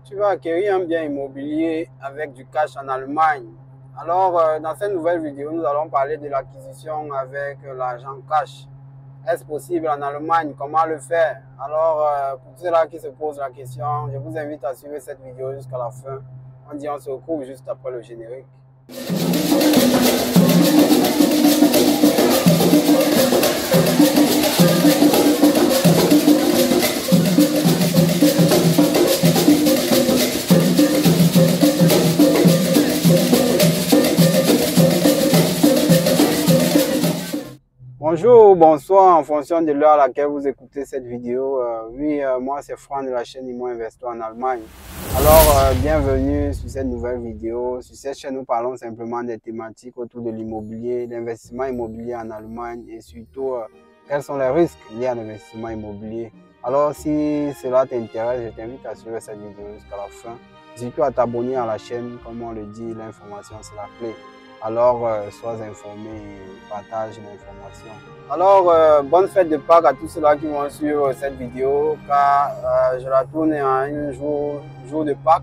Tu vas acquérir un bien immobilier avec du cash en Allemagne. Alors, dans cette nouvelle vidéo, nous allons parler de l'acquisition avec l'argent cash. Est-ce possible en Allemagne? Comment le faire? Alors, pour ceux-là qui se posent la question, je vous invite à suivre cette vidéo jusqu'à la fin. On se retrouve juste après le générique. Bonjour, bonsoir, en fonction de l'heure à laquelle vous écoutez cette vidéo. Moi c'est Franck de la chaîne Imo Investor en Allemagne. Alors, bienvenue sur cette nouvelle vidéo. Sur cette chaîne, nous parlons simplement des thématiques autour de l'immobilier, l'investissement immobilier en Allemagne et surtout quels sont les risques liés à l'investissement immobilier. Alors, si cela t'intéresse, je t'invite à suivre cette vidéo jusqu'à la fin. Surtout à t'abonner à la chaîne, comme on le dit, l'information c'est la clé. Alors, sois informé et partage l'information. Alors, bonne fête de Pâques à tous ceux-là qui vont suivre cette vidéo, car je la tourne en un jour de Pâques.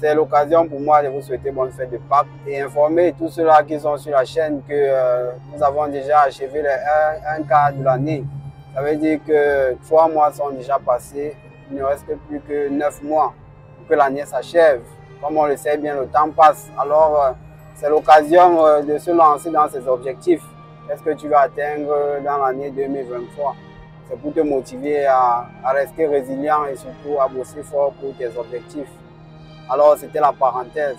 C'est l'occasion pour moi de vous souhaiter bonne fête de Pâques et informer tous ceux-là qui sont sur la chaîne que nous avons déjà achevé un quart de l'année. Ça veut dire que 3 mois sont déjà passés, il ne reste plus que 9 mois pour que l'année s'achève. Comme on le sait bien, le temps passe. Alors, c'est l'occasion de se lancer dans ses objectifs. Qu'est-ce que tu vas atteindre dans l'année 2023? C'est pour te motiver à rester résilient et surtout à bosser fort pour tes objectifs. Alors, c'était la parenthèse.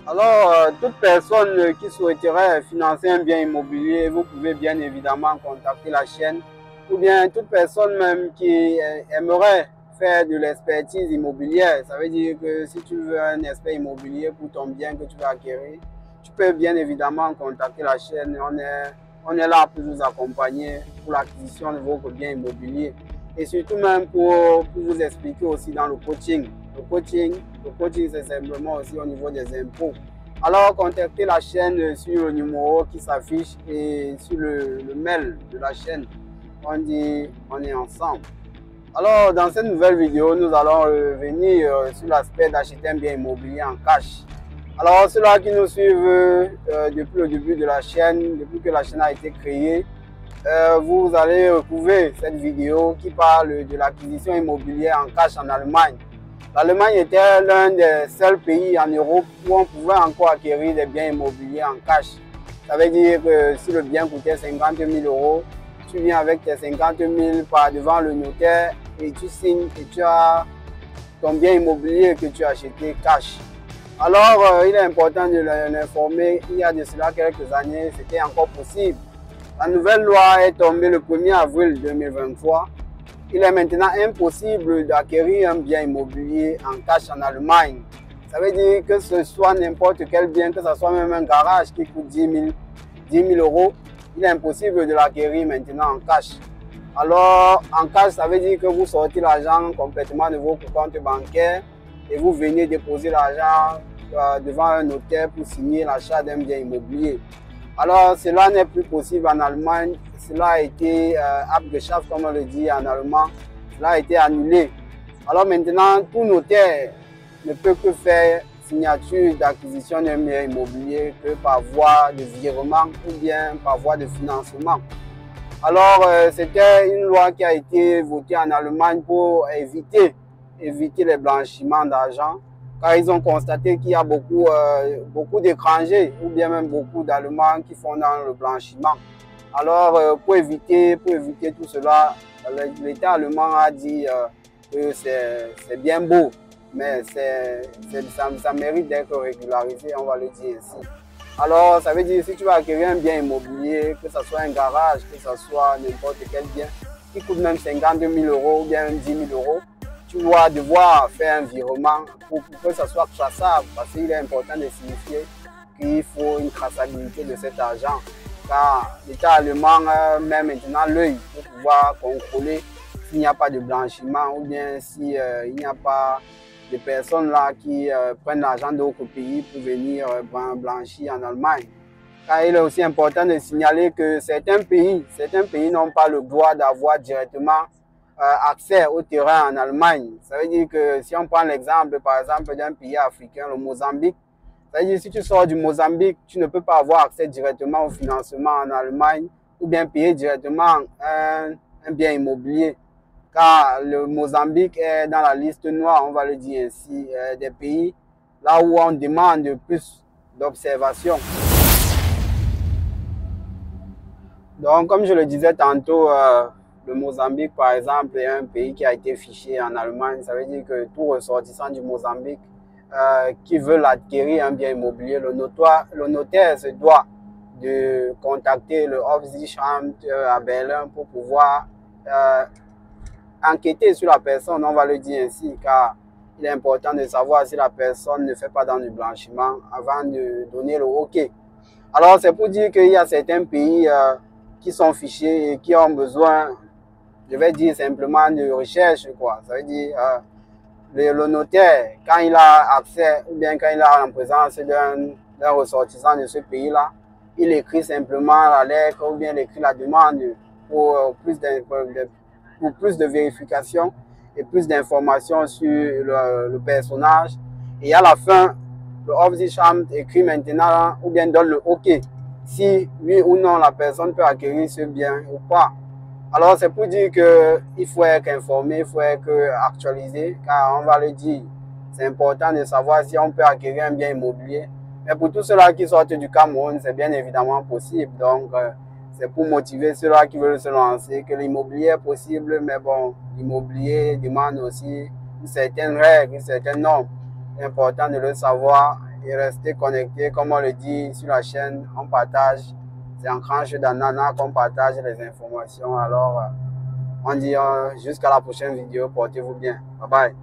Alors, toute personne qui souhaiterait financer un bien immobilier, vous pouvez bien évidemment contacter la chaîne. Ou bien toute personne même qui aimerait faire de l'expertise immobilière. Ça veut dire que si tu veux un expert immobilier pour ton bien que tu vas acquérir, tu peux bien évidemment contacter la chaîne. On est là pour vous accompagner pour l'acquisition de votre bien immobilier. Et surtout même pour vous expliquer aussi dans le coaching. Le coaching c'est simplement aussi au niveau des impôts. Alors contactez la chaîne sur le numéro qui s'affiche et sur le mail de la chaîne. On dit on est ensemble. Alors dans cette nouvelle vidéo, nous allons revenir sur l'aspect d'acheter un bien immobilier en cash. Alors ceux-là qui nous suivent depuis le début de la chaîne, depuis que la chaîne a été créée, vous allez retrouver cette vidéo qui parle de l'acquisition immobilière en cash en Allemagne. L'Allemagne était l'un des seuls pays en Europe où on pouvait encore acquérir des biens immobiliers en cash. Ça veut dire que si le bien coûtait 50 000 €, tu viens avec tes 50 000 par devant le notaire et tu signes et tu as ton bien immobilier que tu as acheté cash. Alors, il est important de l'informer, il y a de cela quelques années, c'était encore possible. La nouvelle loi est tombée le 1er avril 2023. Il est maintenant impossible d'acquérir un bien immobilier en cash en Allemagne. Ça veut dire que ce soit n'importe quel bien, que ce soit même un garage qui coûte 10 000 €, il est impossible de l'acquérir maintenant en cash. Alors, en cash, ça veut dire que vous sortez l'argent complètement de vos comptes bancaires et vous venez déposer l'argent devant un notaire pour signer l'achat d'un bien immobilier. Alors, cela n'est plus possible en Allemagne. Cela a été abgeschafft, comme on le dit en allemand. Cela a été annulé. Alors maintenant, tout notaire ne peut que faire signature d'acquisition d'un bien immobilier que par voie de virement ou bien par voie de financement. Alors, c'était une loi qui a été votée en Allemagne pour éviter les blanchiments d'argent, car ils ont constaté qu'il y a beaucoup d'étrangers ou bien même beaucoup d'Allemands qui font dans le blanchiment. Alors, pour éviter tout cela, l'État allemand a dit que c'est bien beau, mais ça mérite d'être régularisé, on va le dire ainsi. Alors, ça veut dire si tu vas acquérir un bien immobilier, que ce soit un garage, que ce soit n'importe quel bien, qui coûte même 50 000 € ou bien 10 000 €, tu vas devoir faire un virement pour que ça soit traçable, parce qu'il est important de signifier qu'il faut une traçabilité de cet argent. Car l'État allemand met maintenant l'œil pour pouvoir contrôler s'il n'y a pas de blanchiment ou bien s'il n'y a pas de personnes là qui prennent l'argent d'autres pays pour venir blanchir en Allemagne. Car il est aussi important de signaler que certains pays n'ont pas le droit d'avoir directement accès au terrain en Allemagne. Ça veut dire que si on prend l'exemple, par exemple, d'un pays africain, le Mozambique, ça veut dire que si tu sors du Mozambique, tu ne peux pas avoir accès directement au financement en Allemagne ou bien payer directement un bien immobilier. Car le Mozambique est dans la liste noire, on va le dire ainsi, des pays là où on demande plus d'observation. Donc, comme je le disais tantôt, le Mozambique, par exemple, est un pays qui a été fiché en Allemagne. Ça veut dire que tout ressortissant du Mozambique qui veut acquérir un bien immobilier, le notaire se doit de contacter le Aufsichtsamt à Berlin pour pouvoir enquêter sur la personne, on va le dire ainsi, car il est important de savoir si la personne ne fait pas dans du blanchiment avant de donner le OK. Alors, c'est pour dire qu'il y a certains pays qui sont fichés et qui ont besoin, je vais dire simplement, de recherche, quoi. Ça veut dire, le notaire, quand il a accès, ou bien quand il est en présence d'un ressortissant de ce pays-là, il écrit simplement la lettre, ou bien il écrit la demande pour plus de vérification et plus d'informations sur le personnage. Et à la fin, le Aufsichtsamt écrit maintenant, ou bien donne le OK, si oui ou non la personne peut acquérir ce bien ou pas. Alors c'est pour dire qu'il faut être informé, il faut être actualisé, car on va le dire, c'est important de savoir si on peut acquérir un bien immobilier. Mais pour tous ceux-là qui sortent du Cameroun, c'est bien évidemment possible. Donc c'est pour motiver ceux-là qui veulent se lancer, que l'immobilier est possible, mais bon, l'immobilier demande aussi une certaine règle, une certaine norme. C'est important de le savoir et rester connecté, comme on le dit sur la chaîne, on partage. C'est en Cranche d'Ananas qu'on partage les informations. Alors, on dit jusqu'à la prochaine vidéo. Portez-vous bien. Bye bye.